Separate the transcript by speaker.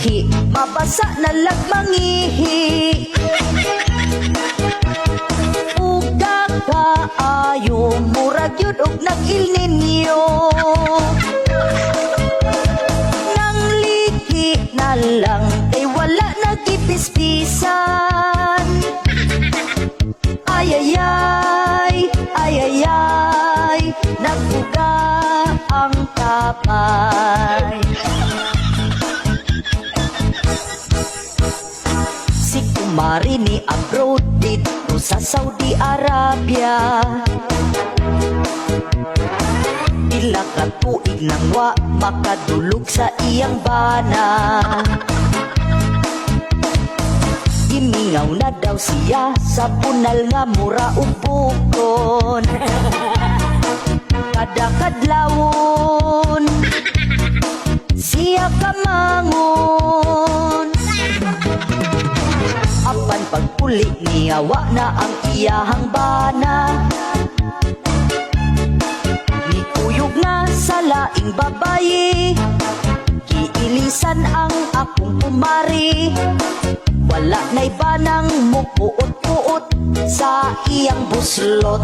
Speaker 1: lihi, mabasa na lagmangihi. Uga kaayo, murag yun og nag-Il Niño. Nang lihi na lang, kay wala nagipispisan. Ayayay, ayayay, naguga ang kapay. Si kumari ni abroad dito sa Saudi Arabia. Pila ka tuig nang wa makadulog sa iyang bana. Gimingaw na daw siya sa punal nga mura ug bukon. Kada kadlawon siya kamangon. Apan pagpuli niya wa na ang iyahang bana. Nikuyog na sa laing babayi, giilisan ang akong kumari. Wala na'y banang mupuot-puot sa iyang buslot.